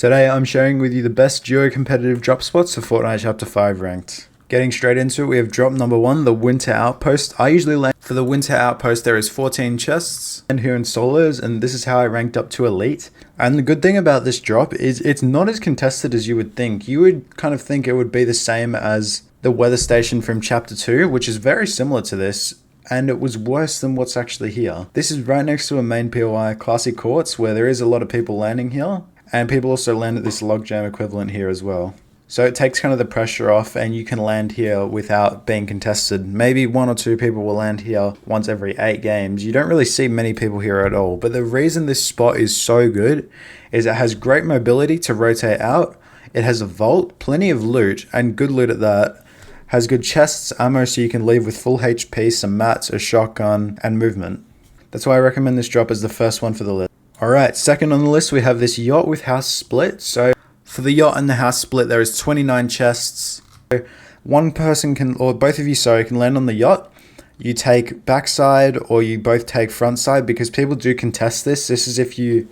Today I'm sharing with you the best duo competitive drop spots for Fortnite Chapter 5 ranked. Getting straight into it, we have drop number 1, the Winter Outpost. I usually land for the Winter Outpost. There is 14 chests and here in solos, and this is how I ranked up to Elite. And the good thing about this drop is it's not as contested as you would think. You would kind of think it would be the same as the weather station from Chapter 2, which is very similar to this. And it was worse than what's actually here. This is right next to a main POI, Classic Courts, where there is a lot of people landing here. And people also land at this logjam equivalent here as well. So it takes kind of the pressure off and you can land here without being contested. Maybe 1 or 2 people will land here once every 8 games. You don't really see many people here at all. But the reason this spot is so good is it has great mobility to rotate out. It has a vault, plenty of loot, and good loot at that. Has good chests, ammo so you can leave with full HP, some mats, a shotgun, and movement. That's why I recommend this drop as the first one for the list. Alright, second on the list we have this yacht with house split. So for the yacht and the house split there is 29 chests. So one person can, or both of you sorry, can land on the yacht. You take backside or you both take front side because people do contest this. This is if you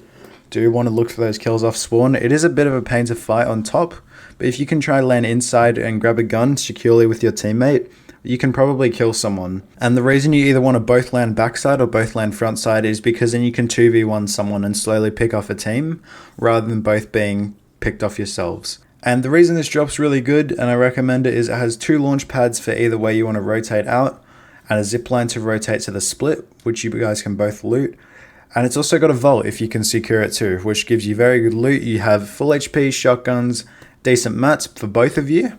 do want to look for those kills off spawn. It is a bit of a pain to fight on top, but if you can try to land inside and grab a gun securely with your teammate, you can probably kill someone. And the reason you either want to both land backside or both land frontside is because then you can 2v1 someone and slowly pick off a team rather than both being picked off yourselves. And the reason this drop's really good and I recommend it is it has 2 launch pads for either way you want to rotate out and a zip line to rotate to the split, which you guys can both loot. And it's also got a vault if you can secure it too, which gives you very good loot. You have full HP, shotguns, decent mats for both of you.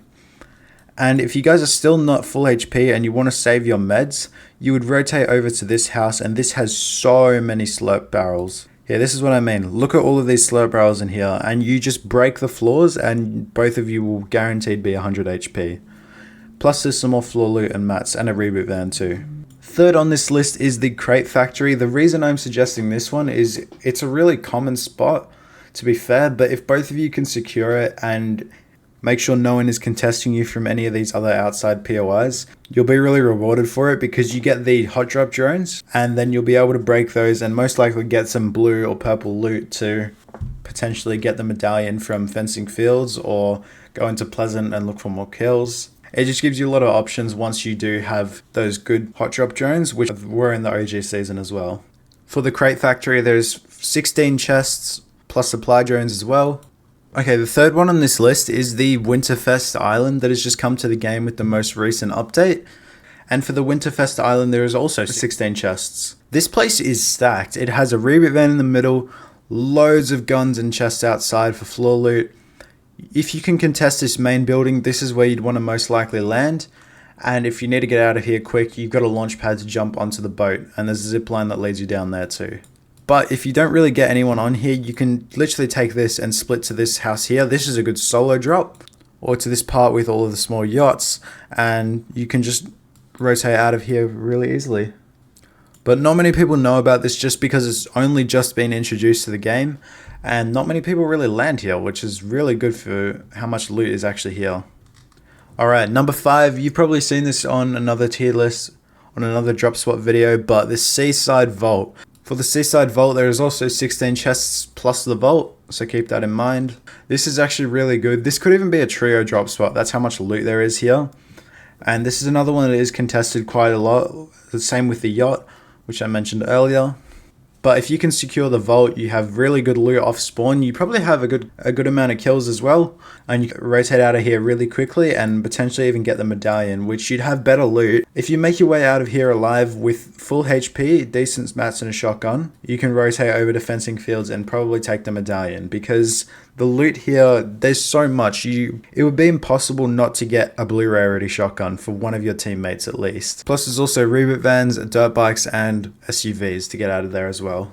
And if you guys are still not full HP and you want to save your meds, you would rotate over to this house, and this has so many slurp barrels. Yeah, this is what I mean. Look at all of these slurp barrels in here, and you just break the floors and both of you will guaranteed be 100 HP. Plus there's some more floor loot and mats and a reboot van too. Third on this list is the crate factory. The reason I'm suggesting this one is it's a really common spot, to be fair, but if both of you can secure it and make sure no one is contesting you from any of these other outside POIs, you'll be really rewarded for it because you get the hot drop drones and then you'll be able to break those and most likely get some blue or purple loot to potentially get the medallion from fencing fields or go into Pleasant and look for more kills. It just gives you a lot of options once you do have those good hot drop drones, which were in the OG season as well. For the crate factory, there's 16 chests plus supply drones as well. Okay, the third one on this list is the Winterfest Island that has just come to the game with the most recent update. And for the Winterfest Island, there is also 16 chests. This place is stacked. It has a reboot van in the middle, loads of guns and chests outside for floor loot. If you can contest this main building, this is where you'd want to most likely land. And if you need to get out of here quick, you've got a launch pad to jump onto the boat. And there's a zip line that leads you down there too. But if you don't really get anyone on here, you can literally take this and split to this house here. This is a good solo drop. Or to this part with all of the small yachts. And you can just rotate out of here really easily. But not many people know about this just because it's only just been introduced to the game. And not many people really land here, which is really good for how much loot is actually here. Alright, number 5. You've probably seen this on another tier list, on another drop spot video, but the Seaside Vault. For the Seaside Vault, there is also 16 chests plus the vault, so keep that in mind. This is actually really good. This could even be a trio drop spot. That's how much loot there is here. And this is another one that is contested quite a lot. The same with the yacht, which I mentioned earlier. But if you can secure the vault, you have really good loot off spawn. You probably have a good amount of kills as well. And you can rotate out of here really quickly and potentially even get the medallion, which you'd have better loot. If you make your way out of here alive with full HP, decent mats and a shotgun, you can rotate over to fencing fields and probably take the medallion. Because the loot here, there's so much. It would be impossible not to get a blue rarity shotgun for one of your teammates at least. Plus there's also reboot vans, dirt bikes and SUVs to get out of there as well.